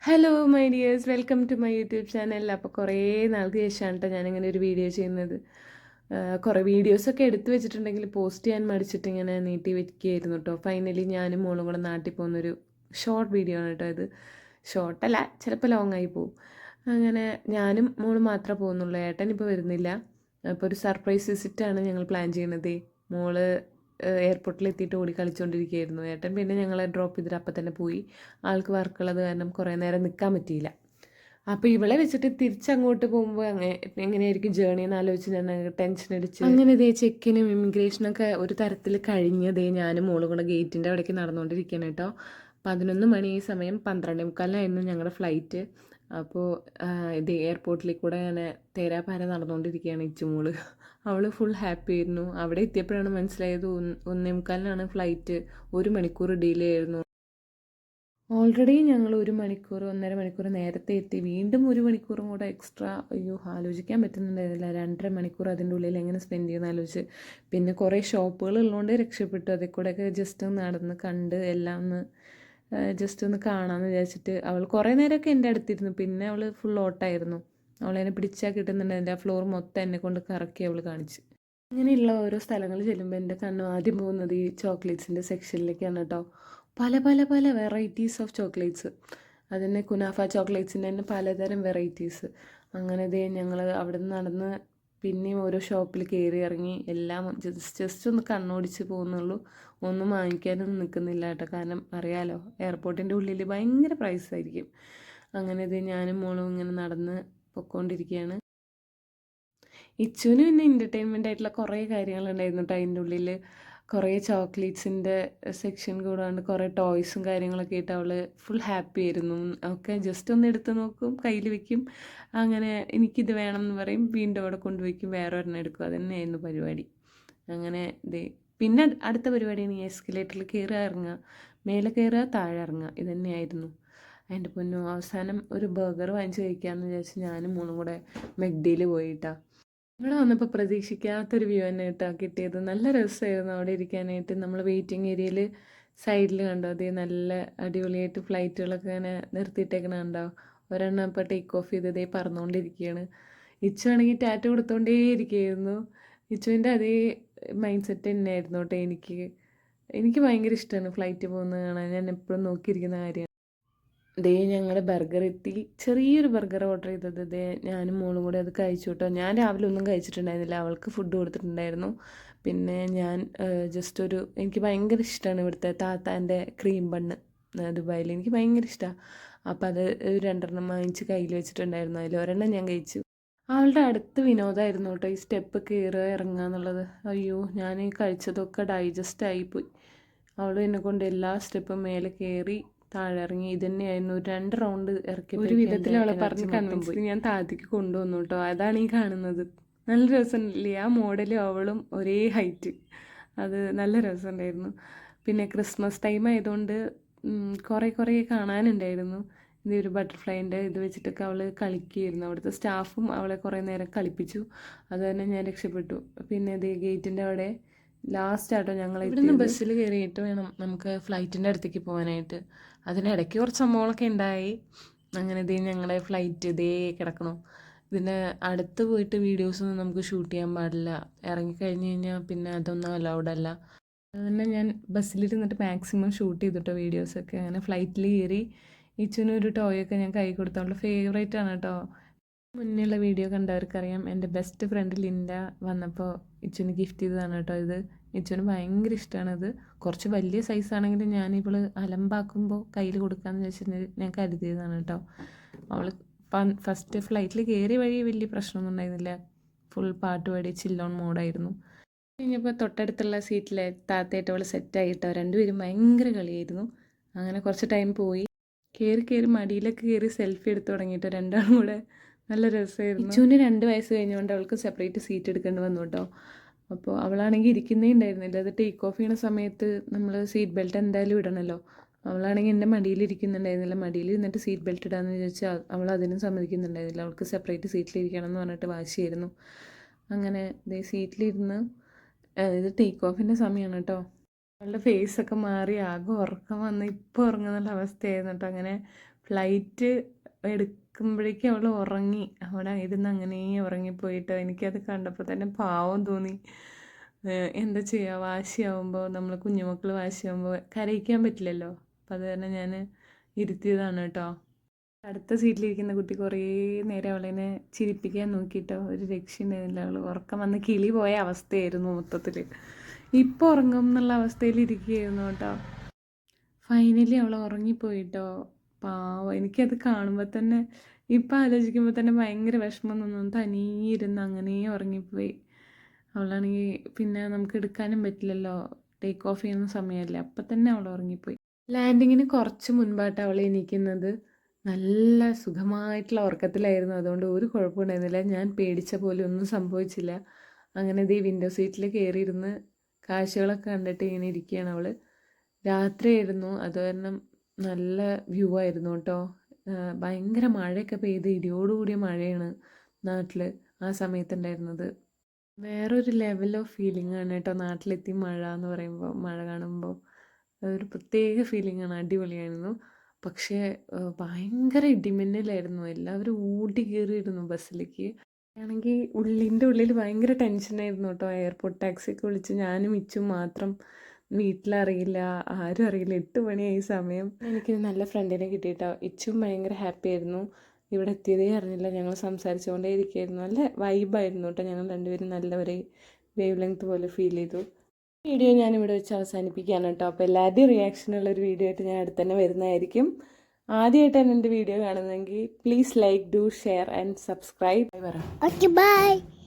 Hello my dears, welcome to my YouTube channel. അപ്പോൾ കുറേ നാൾക്ക് ശേഷമാണ് കേട്ടോ ഞാനിങ്ങനെ ഒരു വീഡിയോ ചെയ്യുന്നത്. കുറേ വീഡിയോസൊക്കെ എടുത്തു വെച്ചിട്ടുണ്ടെങ്കിൽ പോസ്റ്റ് ചെയ്യാൻ മടിച്ചിട്ട് ഇങ്ങനെ നീട്ടി വയ്ക്കുകയായിരുന്നു കേട്ടോ. ഫൈനലി ഞാനും മോളും കൂടെ നാട്ടിൽ പോകുന്നൊരു ഷോർട്ട് വീഡിയോ ആണ് കേട്ടോ ഇത്. ഷോർട്ടല്ല, ചിലപ്പോൾ ലോങ് ആയി പോകും. അങ്ങനെ ഞാനും മോളും മാത്രമേ പോകുന്നുള്ളൂ, ഏട്ടൻ ഇപ്പോൾ വരുന്നില്ല. അപ്പോൾ ഒരു സർപ്രൈസ് വിസിറ്റാണ് ഞങ്ങൾ പ്ലാൻ ചെയ്യുന്നത്. മോള് എയർപോർട്ടിൽ എത്തിയിട്ട് ഓടി കളിച്ചുകൊണ്ടിരിക്കുകയായിരുന്നു. ഏട്ടൻ പിന്നെ ഞങ്ങളെ ഡ്രോപ്പ് ചെയ്തിട്ട് അപ്പം തന്നെ പോയി. ആൾക്ക് വർക്കുള്ളത് കാരണം കുറേ നേരം നിൽക്കാൻ പറ്റിയില്ല. അപ്പോൾ ഇവളെ വെച്ചിട്ട് തിരിച്ചങ്ങോട്ട് പോകുമ്പോൾ എങ്ങനെയായിരിക്കും ജേണി എന്ന് ആലോചിച്ച് ഞാൻ ടെൻഷൻ അടിച്ച് അങ്ങനെ ഇതേ ചെക്കിനും ഇമിഗ്രേഷനൊക്കെ ഒരു തരത്തിൽ കഴിഞ്ഞതേ ഞാനും മോളും കൂടെ ഗേറ്റിൻ്റെ അവിടേക്ക് നടന്നുകൊണ്ടിരിക്കുകയാണ് കേട്ടോ. 11 മണി സമയം 12:45 ഞങ്ങളുടെ ഫ്ലൈറ്റ്. അപ്പോൾ ഇത് എയർപോർട്ടിൽ കൂടെ ഞാൻ തേരാപാര നടന്നുകൊണ്ടിരിക്കുകയാണ് ഇച്ചുമോള്. അവൾ ഫുൾ ഹാപ്പി ആയിരുന്നു. അവിടെ എത്തിയപ്പോഴാണ് മനസ്സിലായത് 1:45 ഫ്ലൈറ്റ്. 1 മണിക്കൂർ ഡിലേ ആയിരുന്നു. ഓൾറെഡി ഞങ്ങൾ 1 മണിക്കൂർ 1.5 മണിക്കൂർ നേരത്തെ എത്തി. വീണ്ടും 1 മണിക്കൂറും കൂടെ എക്സ്ട്രാ. അയ്യോ, ആലോചിക്കാൻ പറ്റുന്നുണ്ടായിരുന്നില്ല. 2.5 മണിക്കൂർ അതിൻ്റെ ഉള്ളിൽ എങ്ങനെ സ്പെൻഡ് ചെയ്യുന്ന ആലോചിച്ച്. പിന്നെ കുറേ ഷോപ്പുകൾ ഉള്ളതുകൊണ്ട് രക്ഷപ്പെട്ടു. അതിൽ കൂടെയൊക്കെ ജസ്റ്റ് ഒന്ന് നടന്ന് കണ്ട് എല്ലാം ഒന്ന് ജസ്റ്റ് ഒന്ന് കാണാമെന്ന് വിചാരിച്ചിട്ട് അവൾ കുറേ നേരമൊക്കെ എൻ്റെ അടുത്തിരുന്നു. പിന്നെ അവൾ ഫുൾ ഓട്ടായിരുന്നു. അവളെന്നെ പിടിച്ചാൽ കിട്ടുന്നുണ്ടായിരുന്നില്ല. ആ ഫ്ലോർ മൊത്തം എന്നെ കൊണ്ട് കറക്കി അവൾ കാണിച്ച്. ഇങ്ങനെയുള്ള ഓരോ സ്ഥലങ്ങൾ ചെല്ലുമ്പോൾ എൻ്റെ കണ്ണ് ആദ്യം പോകുന്നത് ഈ ചോക്ലേറ്റ്സിൻ്റെ സെക്ഷനിലേക്കാണ് കേട്ടോ. പല പല പല വെറൈറ്റീസ് ഓഫ് ചോക്ലേറ്റ്സ്. അതിന് കുനാഫ ചോക്ലേറ്റ്സിൻ്റെ തന്നെ പലതരം വെറൈറ്റീസ്. അങ്ങനെ ഇതേ ഞങ്ങൾ അവിടെ നിന്ന് നടന്ന് പിന്നെയും ഓരോ ഷോപ്പിൽ കയറി ഇറങ്ങി എല്ലാം ജസ്റ്റ് ഒന്ന് കണ്ണോടിച്ച് പോകുന്നുള്ളൂ. ഒന്നും വാങ്ങിക്കാനൊന്നും നിൽക്കുന്നില്ല കേട്ടോ. കാരണം അറിയാലോ, എയർപോർട്ടിൻ്റെ ഉള്ളിൽ ഭയങ്കര പ്രൈസായിരിക്കും. അങ്ങനെ ഇത് ഞാനും മോളും ഇങ്ങനെ നടന്ന് പൊയ്ക്കൊണ്ടിരിക്കുകയാണ്. ഇച്ചുവിന് പിന്നെ എൻ്റർടൈൻമെൻ്റ് ആയിട്ടുള്ള കുറേ കാര്യങ്ങളുണ്ടായിരുന്നു കേട്ടോ. അതിൻ്റെ ഉള്ളിൽ കുറേ ചോക്ലേറ്റ്സിൻ്റെ സെക്ഷൻ കൂടാണ്ട് കുറേ ടോയ്സും കാര്യങ്ങളൊക്കെ ആയിട്ട് അവൾ ഫുൾ ഹാപ്പി ആയിരുന്നു. ഒക്കെ ജസ്റ്റ് ഒന്ന് എടുത്ത് നോക്കും, കയ്യിൽ വെക്കും. അങ്ങനെ എനിക്കിത് വേണം എന്ന് പറയും, വീണ്ടും അവിടെ കൊണ്ടുവയ്ക്കും, വേറെ ഒരെണ്ണം എടുക്കും. അത് തന്നെയായിരുന്നു പരിപാടി. അങ്ങനെ പിന്നെ അടുത്ത പരിപാടിയാണ് ഈ എസ്കലേറ്ററിൽ കയറുക, ഇറങ്ങുക, മേലെ കയറുക, താഴെ ഇറങ്ങുക. ഇത് തന്നെയായിരുന്നു. അതിൻ്റെ പൊന്നു അവസാനം ഒരു ബർഗർ വാങ്ങിച്ച് കഴിക്കാമെന്ന് വിചാരിച്ച് ഞാനും മോളും കൂടെ മെക്ഡിയിൽ പോയിട്ടാണ്. ഇവിടെ വന്നപ്പോൾ പ്രതീക്ഷിക്കാത്തൊരു വ്യൂ തന്നെ കേട്ടോ കിട്ടിയത്. നല്ല രസമായിരുന്നു അവിടെ ഇരിക്കാനായിട്ട്. നമ്മൾ വെയിറ്റിംഗ് ഏരിയയിൽ സൈഡിൽ കണ്ടോ, അതേ നല്ല അടിപൊളിയായിട്ട് ഫ്ലൈറ്റുകളൊക്കെ ഇങ്ങനെ നിർത്തിയിട്ടേക്കണ കണ്ടോ. ഒരെണ്ണം ഇപ്പോൾ ടേക്ക് ഓഫ് ചെയ്ത് ഇതേ പറന്നുകൊണ്ടിരിക്കുകയാണ്. ഇച്ചു ആണെങ്കിൽ ടാറ്റ കൊടുത്തോണ്ടേ ഇരിക്കുകയായിരുന്നു. ഇച്ചുവിൻ്റെ അതേ മൈൻഡ് സെറ്റ് തന്നെയായിരുന്നു കേട്ടോ. എനിക്ക് ഭയങ്കര ഇഷ്ടമാണ് ഫ്ലൈറ്റ് പോകുന്നത് കാണാൻ. ഞാൻ എപ്പോഴും നോക്കിയിരിക്കുന്ന കാര്യമാണ്. ഞങ്ങൾ ബർഗർ എത്തി. ചെറിയൊരു ബർഗർ ഓർഡർ ചെയ്തത്. ഞാനും മോളും കൂടെ അത് കഴിച്ചു കേട്ടോ. ഞാൻ രാവിലെ ഒന്നും കഴിച്ചിട്ടുണ്ടായിരുന്നില്ല, അവൾക്ക് ഫുഡ് കൊടുത്തിട്ടുണ്ടായിരുന്നു. പിന്നെ ഞാൻ എനിക്ക് ഭയങ്കര ഇഷ്ടമാണ് ഇവിടുത്തെ താത്താൻ്റെ ക്രീം ബണ്ണ് ദുബായിൽ. എനിക്ക് ഭയങ്കര ഇഷ്ടമാണ്. അപ്പോൾ അത് 2 വാങ്ങിച്ച് കയ്യിൽ വെച്ചിട്ടുണ്ടായിരുന്നു. അതിൽ ഒരെണ്ണം ഞാൻ കഴിച്ചു. അവളുടെ അടുത്ത് വിനോദമായിരുന്നു കേട്ടോ ഈ സ്റ്റെപ്പ് കയറുക ഇറങ്ങുക എന്നുള്ളത്. അയ്യോ, ഞാൻ കഴിച്ചതൊക്കെ ഡൈജസ്റ്റ് ആയിപ്പോയി. അവൾ എന്നെ കൊണ്ട് എല്ലാ സ്റ്റെപ്പും മേലെ കയറി താഴെ ഇറങ്ങി. ഇത് തന്നെയായിരുന്നു 2 റൗണ്ട് ഇറക്കി. ഒരു വിധത്തിൽ അവളെ പറഞ്ഞ് കൺവിൻസ് ഞാൻ താഴത്തേക്ക് കൊണ്ടുവന്നു കേട്ടോ. അതാണ് ഈ കാണുന്നത്. നല്ല രസമില്ലേ ആ മോഡലും അവളും ഒരേ ഹൈറ്റ്. അത് നല്ല രസമുണ്ടായിരുന്നു. പിന്നെ ക്രിസ്മസ് ടൈം ആയതുകൊണ്ട് കുറേ കാണാനുണ്ടായിരുന്നു. ഒരു ബട്ടർഫ്ലൈൻ്റെ ഇത് വെച്ചിട്ടൊക്കെ അവൾ കളിക്കുകയായിരുന്നു. അവിടുത്തെ സ്റ്റാഫും അവളെ കുറേ നേരം കളിപ്പിച്ചു. അത് തന്നെ ഞാൻ രക്ഷപ്പെട്ടു. പിന്നെ ഗേറ്റിൻ്റെ അവിടെ ലാസ്റ്റ് ആട്ടോ ഞങ്ങൾ ഇവിടുന്ന് ബസ്സിൽ കയറിയിട്ട് വേണം നമുക്ക് ഫ്ലൈറ്റിൻ്റെ അടുത്തേക്ക് പോകാനായിട്ട്. അതിനിടയ്ക്ക് കുറച്ച് സംഭവങ്ങളൊക്കെ ഉണ്ടായി. അങ്ങനെ ഞങ്ങളുടെ ഫ്ലൈറ്റ് കിടക്കണു. ഇതിൻ്റെ അടുത്ത് പോയിട്ട് വീഡിയോസൊന്നും നമുക്ക് ഷൂട്ട് ചെയ്യാൻ പാടില്ല. ഇറങ്ങിക്കഴിഞ്ഞ് കഴിഞ്ഞാൽ പിന്നെ അതൊന്നും അലൗഡ് അല്ല. അങ്ങനെ ഞാൻ ബസ്സിലിരുന്നിട്ട് മാക്സിമം ഷൂട്ട് ചെയ്തിട്ടോ വീഡിയോസൊക്കെ. അങ്ങനെ ഫ്ലൈറ്റിൽ കയറി ഇച്ചുവിനൊരു ടോയൊക്കെ ഞാൻ കൈ കൊടുത്തു. അവളുടെ ഫേവറേറ്റ് ആണ് കേട്ടോ. മുന്നേയുള്ള വീഡിയോ കണ്ടവർക്കറിയാം, എൻ്റെ ബെസ്റ്റ് ഫ്രണ്ട് ലിൻഡ വന്നപ്പോൾ ഇച്ചുവിന് ഗിഫ്റ്റ് ചെയ്തതാണ് കേട്ടോ ഇത്. ഇച്ചുവിന് ഭയങ്കര ഇഷ്ടമാണത്. കുറച്ച് വലിയ സൈസാണെങ്കിലും ഞാനിവൾ അലമ്പാക്കുമ്പോൾ കയ്യിൽ കൊടുക്കാമെന്ന് വെച്ചിട്ട് ഞാൻ കരുതിയതാണ് കേട്ടോ. അവൾ ഫസ്റ്റ് ഫ്ലൈറ്റിൽ കയറിയ വഴി വലിയ പ്രശ്നമൊന്നും ഉണ്ടായിരുന്നില്ല. ഫുൾ പാട്ട് പാടി ചില്ലോൺ മോഡായിരുന്നു. കഴിഞ്ഞപ്പോൾ തൊട്ടടുത്തുള്ള സീറ്റിലെ താത്തയായിട്ട് അവൾ സെറ്റായിട്ടോ. രണ്ടുപേരും ഭയങ്കര കളിയായിരുന്നു. അങ്ങനെ കുറച്ച് ടൈം പോയി. കയറി മടിയിലൊക്കെ കയറി സെൽഫി എടുത്ത് തുടങ്ങിയിട്ടോ രണ്ടാളും കൂടെ. നല്ല രസമായിരുന്നു. ഇച്ചുവിന് 2 വയസ്സ് കഴിഞ്ഞുകൊണ്ട് അവൾക്ക് സെപ്പറേറ്റ് സീറ്റ് എടുക്കേണ്ടി വന്നു കേട്ടോ. അപ്പോൾ അവളാണെങ്കിൽ ഇരിക്കുന്നേ ഉണ്ടായിരുന്നില്ല. അത് ടേക്ക് ഓഫ് ചെയ്യുന്ന സമയത്ത് നമ്മൾ സീറ്റ് ബെൽറ്റ് എന്തായാലും ഇടണമല്ലോ. അവളാണെങ്കിൽ എൻ്റെ മടിയിലിരിക്കുന്നുണ്ടായിരുന്നില്ല. മടിയിൽ ഇരുന്നിട്ട് സീറ്റ് ബെൽറ്റ് ഇടാമെന്ന് വിചാരിച്ചാൽ അവൾ അതിനും സമ്മതിക്കുന്നുണ്ടായിരുന്നില്ല. അവൾക്ക് സെപ്പറേറ്റ് സീറ്റിലിരിക്കണം എന്ന് പറഞ്ഞിട്ട് വാശിയായിരുന്നു. അങ്ങനെ സീറ്റിലിരുന്ന് ഇത് ടേക്ക് ഓഫിൻ്റെ സമയമാണ് കേട്ടോ. അവളുടെ ഫേസൊക്കെ മാറി ആകെ ഉറക്കം വന്ന് ഇപ്പോൾ ഉറങ്ങുന്നുള്ള അവസ്ഥയായിരുന്നു കേട്ടോ. അങ്ങനെ ഫ്ലൈറ്റ് എടുക്കുമ്പോഴേക്കും അവൾ ഉറങ്ങി. അവിടെ ഇരുന്ന് അങ്ങനെ ഉറങ്ങിപ്പോയിട്ടോ. എനിക്കത് കണ്ടപ്പോൾ തന്നെ പാവം തോന്നി. എന്താ ചെയ്യുക, വാശിയാവുമ്പോൾ നമ്മൾ കുഞ്ഞുമക്കൾ വാശിയാവുമ്പോൾ കരയിക്കാൻ പറ്റില്ലല്ലോ. അപ്പം അത് കാരണം ഞാൻ ഇരുത്തിയതാണ് കേട്ടോ. അടുത്ത സീറ്റിലിരിക്കുന്ന കുട്ടി കുറേ നേരം അവളെന്നെ ചിരിപ്പിക്കാൻ നോക്കിയിട്ടോ, ഒരു രക്ഷയുണ്ടായിരുന്നില്ല. അവൾ ഉറക്കം വന്ന് കിളി പോയ അവസ്ഥയായിരുന്നു മൊത്തത്തിൽ. ഇപ്പോൾ ഉറങ്ങും എന്നുള്ള അവസ്ഥയിലിരിക്കുകയായിരുന്നു കേട്ടോ. ഫൈനലി അവൾ ഉറങ്ങിപ്പോയിട്ടോ. പാവം, എനിക്കത് കാണുമ്പോൾ തന്നെ, ഇപ്പം ആലോചിക്കുമ്പോൾ തന്നെ ഭയങ്കര വിഷമം തോന്നും. തനിയെ ഇരുന്ന് അങ്ങനെ ഉറങ്ങിപ്പോയി. അവളാണെങ്കിൽ പിന്നെ നമുക്ക് എടുക്കാനും പറ്റില്ലല്ലോ, ടേക്ക് ഓഫ് ചെയ്യുന്ന സമയമല്ലേ. അപ്പം തന്നെ അവൾ ഉറങ്ങിപ്പോയി. ലാൻഡിങ്ങിന് കുറച്ച് മുൻപായിട്ട് അവൾ എണീക്കുന്നത്. നല്ല സുഖമായിട്ടുള്ള ഉറക്കത്തിലായിരുന്നു. അതുകൊണ്ട് ഒരു കുഴപ്പമുണ്ടായിരുന്നില്ല. ഞാൻ പേടിച്ച പോലെ ഒന്നും സംഭവിച്ചില്ല. അങ്ങനെ ദേ വിൻഡോ സീറ്റിൽ കയറിയിരുന്ന് കാഴ്ചകളൊക്കെ കണ്ടിട്ട് ഇങ്ങനെ ഇരിക്കുകയാണ് അവൾ. രാത്രിയായിരുന്നു, അത് കാരണം നല്ല വ്യൂ ആയിരുന്നു കേട്ടോ. ഭയങ്കര മഴയൊക്കെ പെയ്ത് ഇടിയോടുകൂടിയ മഴയാണ് നാട്ടിൽ ആ സമയത്തുണ്ടായിരുന്നത്. വേറൊരു ലെവൽ ഓഫ് ഫീലിംഗ് ആണ് കേട്ടോ നാട്ടിലെത്തി മഴ എന്ന് പറയുമ്പോൾ. മഴ കാണുമ്പോൾ ഒരു പ്രത്യേക ഫീലിംഗ് ആണ്, അടിപൊളിയായിരുന്നു. പക്ഷേ ഭയങ്കര ഇടിമിന്നലായിരുന്നു. എല്ലാവരും ഓടി കയറിയിരുന്നു ബസ്സിലേക്ക്. ആണെങ്കിൽ ഉള്ളിൻ്റെ ഉള്ളിൽ ഭയങ്കര ടെൻഷനായിരുന്നു കേട്ടോ. എയർപോർട്ട് ടാക്സിയൊക്കെ വിളിച്ച് ഞാനും ഇച്ചും മാത്രം, വീട്ടിലറിയില്ല, ആരും അറിയില്ല. 8 മണിയായി സമയം. എനിക്കൊരു നല്ല ഫ്രണ്ടിനെ കിട്ടിയിട്ടോ. ഇച്ചും ഭയങ്കര ഹാപ്പി ആയിരുന്നു. ഇവിടെ എത്തിയതേ അറിഞ്ഞില്ല. ഞങ്ങൾ സംസാരിച്ചുകൊണ്ടേ ഇരിക്കുകയായിരുന്നു. നല്ല വൈബായിരുന്നു കേട്ടോ. ഞങ്ങൾ രണ്ടുപേരും നല്ല ഒരു വേവ് ലെങ്ത് പോലെ ഫീൽ ചെയ്തു. വീഡിയോ ഞാനിവിടെ വെച്ച് അവസാനിപ്പിക്കുകയാണ് കേട്ടോ. അപ്പോൾ എല്ലാവരുടെയും റിയാക്ഷനുള്ളൊരു വീഡിയോ ആയിട്ട് ഞാൻ അടുത്ത് തന്നെ വരുന്നതായിരിക്കും. ആദ്യമായിട്ടാണ് എൻ്റെ വീഡിയോ കാണുന്നതെങ്കിൽ please like, do share and subscribe. Okay, bye.